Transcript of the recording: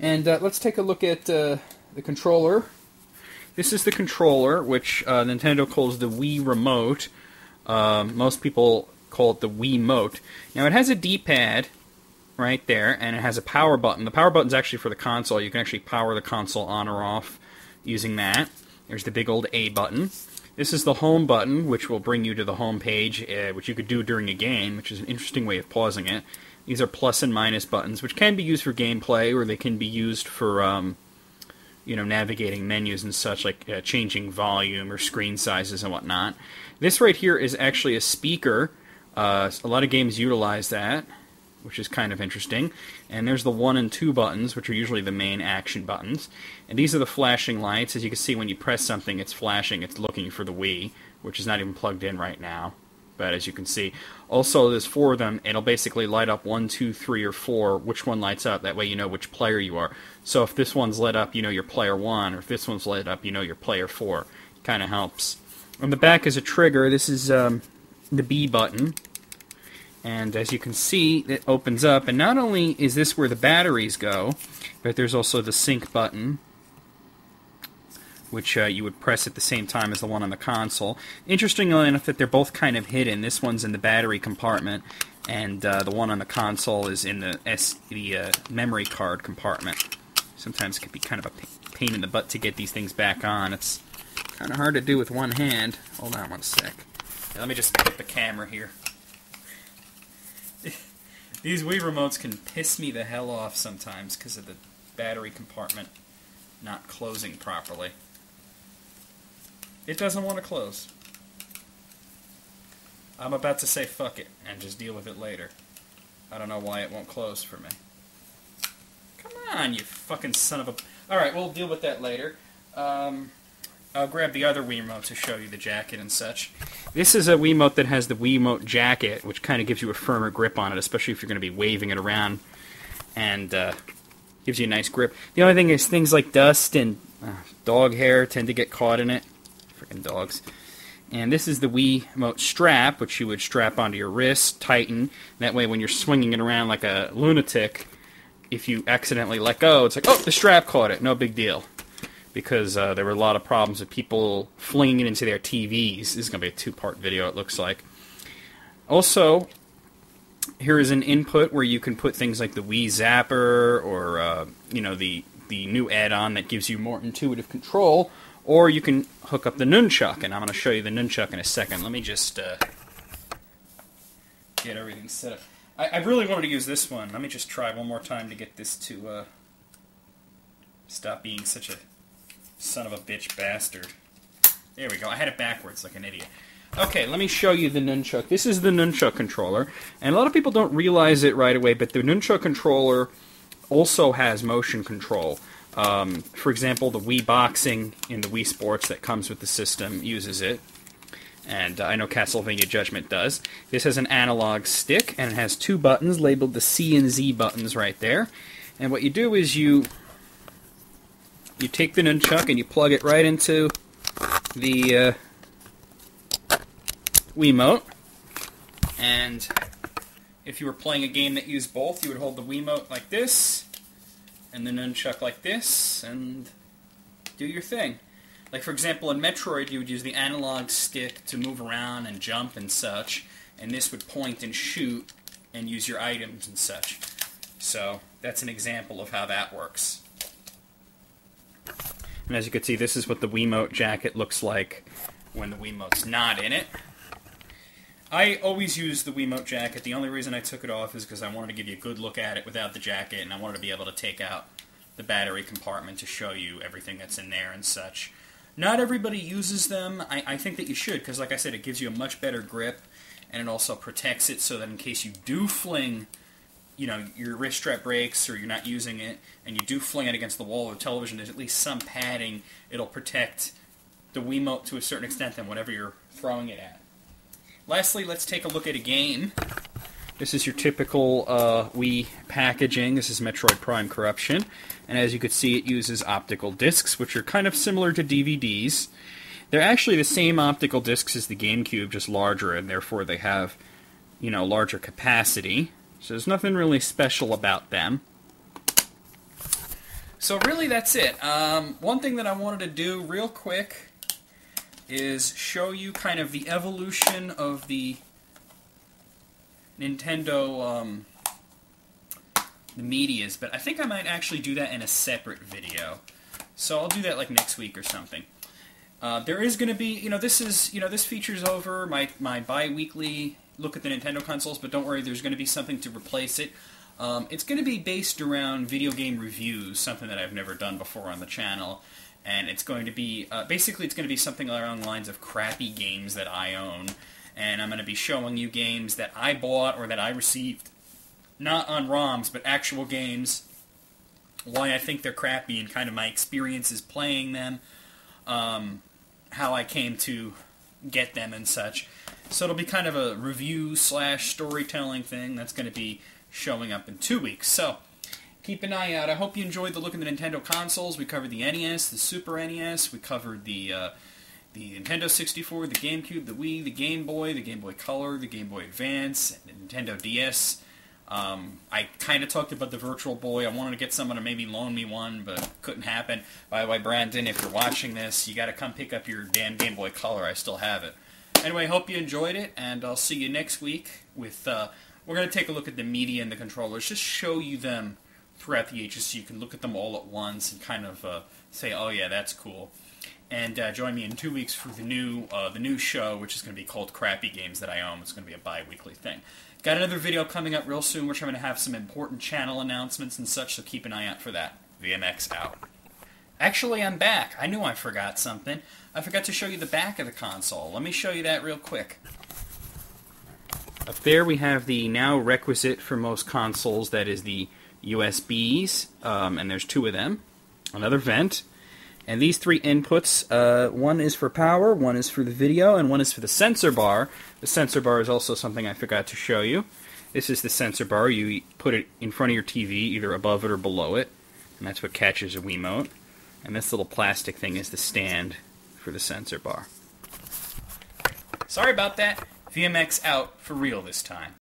And let's take a look at the controller. This is the controller, which Nintendo calls the Wii Remote. Most people call it the Wiimote. Now, it has a D-pad right there, and it has a power button. The power button's actually for the console. You can actually power the console on or off using that. There's the big old A button. This is the home button, which will bring you to the home page, which you could do during a game, which is an interesting way of pausing it. These are plus and minus buttons, which can be used for gameplay, or they can be used for, navigating menus and such, like changing volume or screen sizes and whatnot. This right here is actually a speaker. A lot of games utilize that, which is kind of interesting. And there's the 1 and 2 buttons, which are usually the main action buttons. And these are the flashing lights. As you can see, when you press something, it's flashing. It's looking for the Wii, which is not even plugged in right now. But as you can see, also there's 4 of them. It'll basically light up 1, 2, 3, or 4. Which one lights up? That way you know which player you are. So if this one's lit up, you know you're player 1. Or if this one's lit up, you know you're player 4. Kind of helps. On the back is a trigger. This is the B button. And as you can see, it opens up. And not only is this where the batteries go, but there's also the sync button, which you would press at the same time as the one on the console. Interestingly enough, that they're both kind of hidden. This one's in the battery compartment, and the one on the console is in the memory card compartment. Sometimes it can be kind of a pain in the butt to get these things back on. It's kind of hard to do with one hand. Hold on one sec. Let me just put the camera here. These Wii remotes can piss me the hell off sometimes because of the battery compartment not closing properly. It doesn't want to close. I'm about to say fuck it and just deal with it later. I don't know why it won't close for me. Come on, you fucking son of a... Alright, we'll deal with that later. I'll grab the other Wiimote to show you the jacket and such. This is a Wiimote that has the Wiimote jacket, which kind of gives you a firmer grip on it, especially if you're going to be waving it around, and gives you a nice grip. The only thing is things like dust and dog hair tend to get caught in it. Freaking dogs. And this is the Wiimote strap, which you would strap onto your wrist, tighten. That way when you're swinging it around like a lunatic, if you accidentally let go, it's like, oh, the strap caught it. No big deal. Because there were a lot of problems with people flinging it into their TVs. This is going to be a 2-part video, it looks like. Also, here is an input where you can put things like the Wii Zapper or, the new add-on that gives you more intuitive control. Or you can hook up the nunchuck, and I'm going to show you the nunchuck in a second. Let me just get everything set up. I really wanted to use this one. Let me just try one more time to get this to stop being such a son of a bitch bastard. There we go. I had it backwards like an idiot. Okay, let me show you the nunchuck. This is the nunchuck controller, and a lot of people don't realize it right away, but the nunchuck controller also has motion control. For example, the Wii Boxing in the Wii Sports that comes with the system uses it, and I know Castlevania Judgment does. This has an analog stick, and it has 2 buttons labeled the C and Z buttons right there. And what you do is you take the nunchuck and you plug it right into the Wiimote, and if you were playing a game that used both, you would hold the Wiimote like this, and the nunchuck like this, and do your thing. Like, for example, in Metroid, you would use the analog stick to move around and jump and such, and this would point and shoot and use your items and such. So, that's an example of how that works. And as you can see, this is what the Wiimote jacket looks like when the Wiimote's not in it. I always use the Wiimote jacket. The only reason I took it off is because I wanted to give you a good look at it without the jacket, and I wanted to be able to take out the battery compartment to show you everything that's in there and such. Not everybody uses them. I think that you should, because like I said, it gives you a much better grip, and it also protects it so that in case you do fling, your wrist strap breaks or you're not using it, and you do fling it against the wall of the television, there's at least some padding. It'll protect the Wiimote to a certain extent than whatever you're throwing it at. Lastly, let's take a look at a game. This is your typical Wii packaging. This is Metroid Prime Corruption. And as you can see, it uses optical discs, which are kind of similar to DVDs. They're actually the same optical discs as the GameCube, just larger, and therefore they have, larger capacity. So there's nothing really special about them. So really, that's it. One thing that I wanted to do real quick is show you kind of the evolution of the Nintendo the medias, but I think I might actually do that in a separate video. So I'll do that like next week or something. There is going to be, this feature's over, my bi-weekly look at the Nintendo consoles, but don't worry, there's going to be something to replace it. It's going to be based around video game reviews, something that I've never done before on the channel, and it's going to be, basically it's going to be something along the lines of crappy games that I own, and I'm going to be showing you games that I bought or that I received, not on ROMs, but actual games, why I think they're crappy and kind of my experiences playing them, how I came to get them and such. So it'll be kind of a review/storytelling thing that's going to be showing up in 2 weeks. So keep an eye out. I hope you enjoyed the look at the Nintendo consoles. We covered the NES, the Super NES, we covered the Nintendo 64, the GameCube, the Wii, the Game Boy Color, the Game Boy Advance, and the Nintendo DS. I kind of talked about the Virtual Boy. I wanted to get someone to maybe loan me one, but couldn't happen. By the way, Brandon, if you're watching this, you got to come pick up your damn Game Boy Color. I still have it. Anyway, hope you enjoyed it, and I'll see you next week with, we're going to take a look at the media and the controllers, just show you them throughout the ages so you can look at them all at once and kind of say, oh yeah, that's cool. And join me in 2 weeks for the new show, which is going to be called Crappy Games That I Own. It's going to be a bi-weekly thing. Got another video coming up real soon, which I'm going to have some important channel announcements and such, so keep an eye out for that. VMX out. Actually, I'm back. I knew I forgot something. I forgot to show you the back of the console. Let me show you that real quick. Up there we have the now requisite for most consoles, that is the USBs, and there's 2 of them. Another vent. And these 3 inputs, one is for power, one is for the video, and one is for the sensor bar. The sensor bar is also something I forgot to show you. This is the sensor bar. You put it in front of your TV, either above it or below it, and that's what catches a Wiimote. And this little plastic thing is the stand for the sensor bar. Sorry about that. VMX out for real this time.